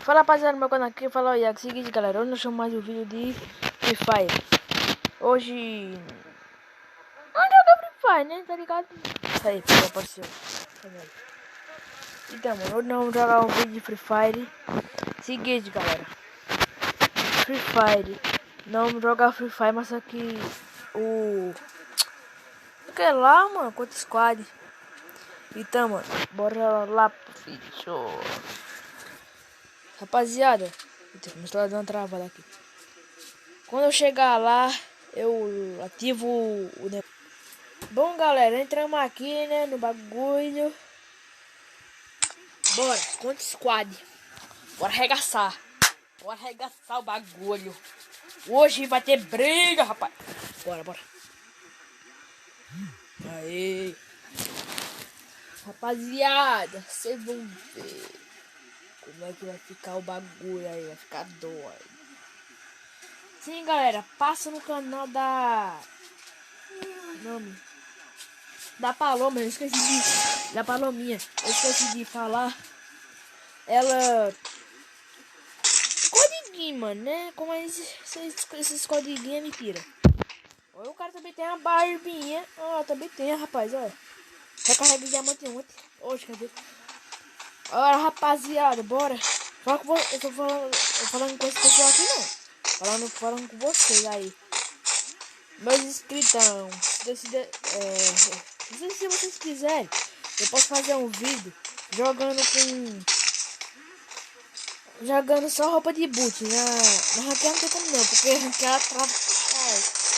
Fala rapaziada, no meu canal aqui, fala o Iago. Seguinte galera, hoje nós chamamos mais um vídeo de Free Fire. Hoje... vamos jogar Free Fire, né? Tá ligado? Aí, apareceu. Então, mano, hoje nós vamos jogar um vídeo de Free Fire. Seguinte galera, Free Fire. Não vamos jogar Free Fire, mas aqui o... que é lá, mano, contra squad. Então, mano, bora lá pro vídeo. Rapaziada, me estou dando uma travada aqui. Quando eu chegar lá, eu ativo o... Bom, galera, entramos aqui, né, no bagulho. Bora, contra squad. Bora arregaçar. Bora arregaçar o bagulho. Hoje vai ter briga, rapaz. Bora, bora. Aí. Rapaziada, vocês vão ver como é que vai ficar o bagulho aí. Vai ficar doido. Sim, galera, passa no canal da... nome... da Paloma, eu esqueci de... da Palominha, eu esqueci de falar. Ela... codiguinho, mano, né? Como é esses codiguinhos é mentira. Olha, o cara também tem uma barbinha. Ó, também tem, rapaz, olha. Recarrega o diamante ontem. Hoje, cadê? Olha, rapaziada, bora. Fala com eu tô falando com esse pessoal aqui, não. Falando com vocês aí. Meus inscritão. Se vocês quiserem, eu posso fazer um vídeo jogando só roupa de boot. Na ranqueada não tem como não, porque ranqueada trava.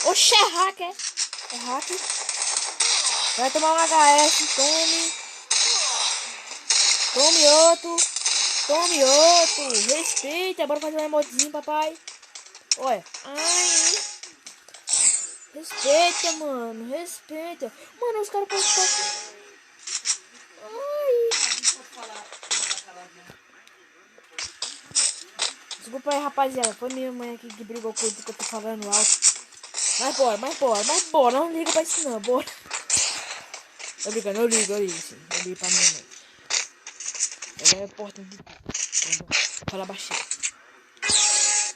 Oxe, é hack, é? É hack. Vai tomar um HS, tome. Tome outro. Tome outro. Respeita, bora fazer um emotezinho, papai. Olha. Ai. Respeita, mano. Respeita. Mano, os caras podem ficar aqui. Ai. Desculpa aí, rapaziada. Foi minha mãe aqui que brigou com ele porque eu tô falando alto. Mas bora. Não liga pra isso não, bora. Tô brincando, eu ligo sim. Eu ligo pra minha mãe. Ela é importante de tudo. Fala baixinho.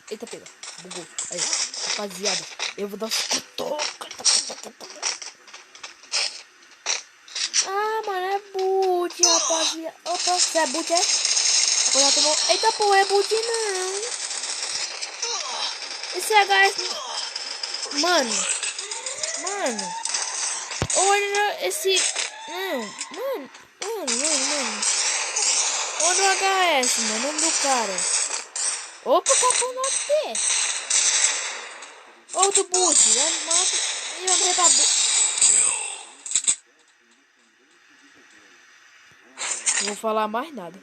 Eita, pega. Bugou. Aí, rapaziada. Eu vou dar uns cutuca. Ah, mano, é boot, rapaziada. Opa, você é boot, é? Agora tomou... eita, pô, é boot não. Esse HS... Mano. Olha esse... Mano. Olha o HS, mano. O nome do cara. Opa, capô no AP. Outro boot. Mata. E vai morrer pra boot. Não vou falar mais nada.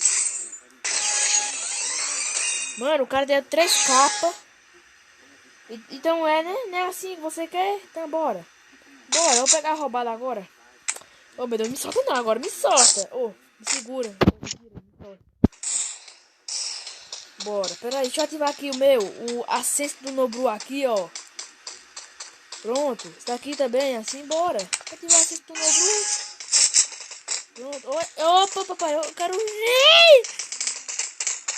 Mano, o cara deu 3 capas. Então é, né? Não é assim que você quer? Então bora. Bora, eu vou pegar a roubada agora. Oh, meu Deus, me solta não agora. Me solta. Oh, me segura. Me solta. Bora, peraí, deixa eu ativar aqui o acesso do Nobru aqui, ó. Pronto, está aqui também, assim, bora. Ativar o acesso do Nobru. Pronto, opa, papai, eu quero...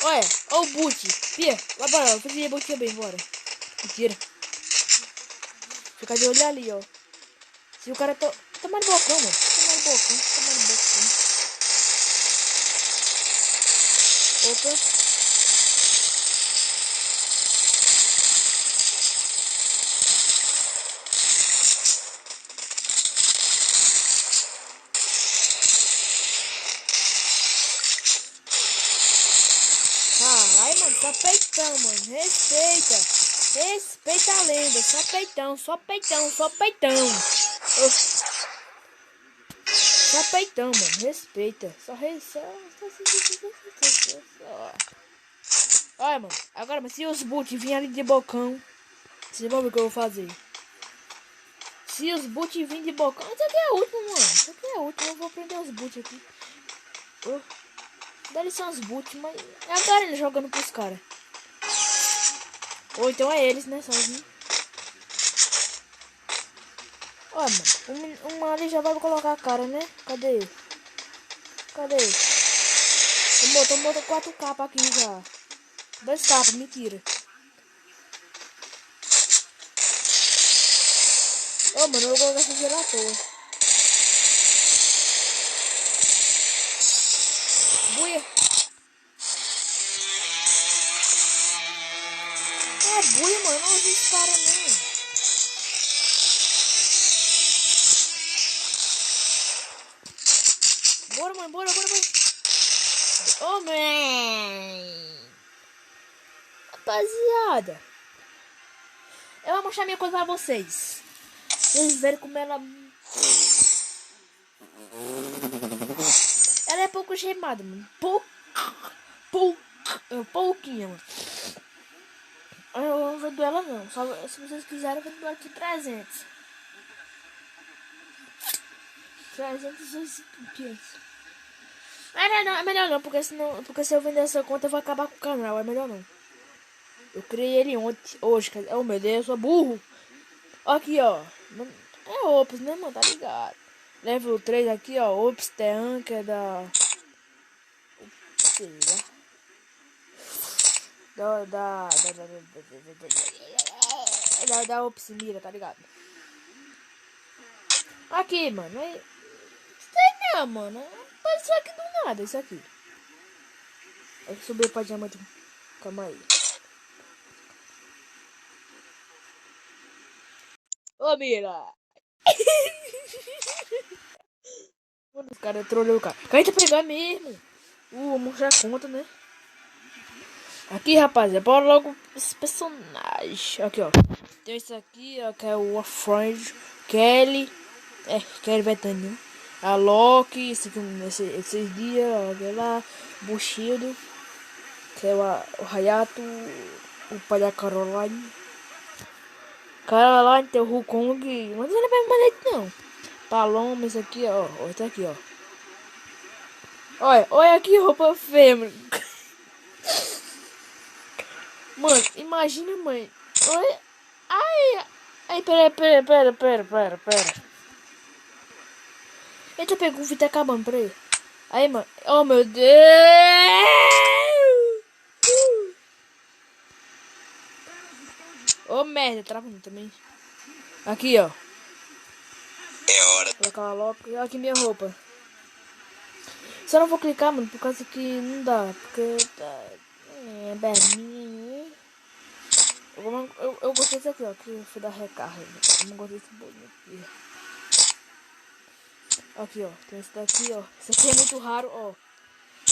olha, ó o boot. Pia, lá bora, eu fiz boot também, bora. Mentira. Fica de olho ali, ó. Se o cara tomar no bocão, mano. Tomar no bocão. Opa. Ai, mano, só peitão, mano. Respeita a lenda. Só peitão. Só peitão, mano. Respeita. Olha, mano. Agora, mas se os boot virem ali de bocão, vocês vão ver o que eu vou fazer. Se os boot virem de bocão, isso aqui é a última, mano. Eu vou prender os boot aqui. Deve ser uns boot, mas é a galera jogando pros caras. Ou então é eles, né, sozinho. Ó, mano, uma ali já vai colocar a cara, né? Cadê? Tomou 4 capas aqui já. 2 tapas, mentira. Ô, mano, eu vou colocar esse gelo à toa. Buia. É buia, mano. Não ouvi esse cara não. Bora, mano. Bora. Oh, man. Rapaziada. Eu vou mostrar minha coisa pra vocês. Vocês verem como ela... Ela é pouco gemada, mano. Pouquinho, mano. Eu não vendo ela não. Só se vocês quiserem, eu vendo ela de 300. 300. Mas não, é melhor não, porque se eu vender essa conta eu vou acabar com o canal. É melhor não. Eu criei ele ontem, hoje. Oh meu Deus, eu sou burro. Aqui, ó. É Ops, né, mano? Tá ligado? Level 3 aqui, ó. Ops, Tean, que é da... Sei lá. Da Ops Mira, tá ligado? Aqui, mano. Isso aí não, mano. Mas isso aqui do nada, isso aqui. Aí subir pra diamante. Calma aí. Ô, Mira. Mano, os caras trolou o cara. Quer te pegar mesmo. Vou mostrar a conta, né? Aqui, rapaziada, bora logo os personagens. Aqui, ó. Tem esse aqui, ó, que é o Warframe. Kelly. Kelly Betânia. A Loki, esses dias, ó, lá. Bushido. Que é o Hayato. O pai da Caroline. Caroline tem o Wukong. Mas ele não é mais não. Paloma, esse aqui, ó. Esse aqui, ó. Olha que roupa feia, mano. Mano, imagina, mãe. Olha. Ai, pera. Eita, pegou o vídeo tá acabando, peraí. Aí, mano. Oh, meu Deus. Oh, merda, travando também. Aqui, ó. É hora. Vou colocar logo. Aqui minha roupa. Só não vou clicar, mano, por causa que não dá. Porque tá... berninha. Eu gostei desse aqui, ó. Que foi da recarga. Eu não gostei desse bolinho aqui. Aqui, ó. Tem esse daqui, ó. Esse aqui é muito raro, ó.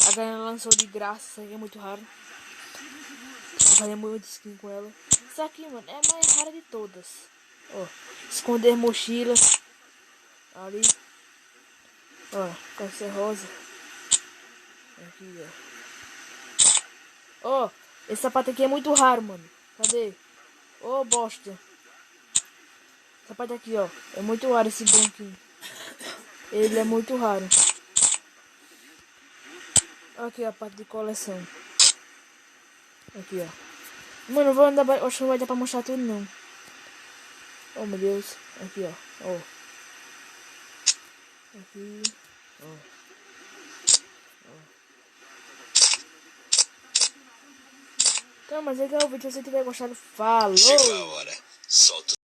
A galera lançou de graça. Esse aqui é muito raro. Eu falei muito skin com ela. Isso aqui, mano, é a mais rara de todas. Ó. Esconder mochila. Ali. Ó. Câncer rosa. Aqui, ó. Ó. Esse sapato aqui é muito raro, mano. Cadê? Ô, bosta. Esse sapato aqui, ó. É muito raro esse branquinho. Ele é muito raro. Aqui a parte de coleção. Aqui, ó. Mano, eu vou andar. Acho que não vai dar pra mostrar tudo, não. Oh, meu Deus. Aqui, ó. Ó. Aqui. Ó. Então, mas é que o vídeo, se você tiver gostado, falou! Chegou a hora. Solta.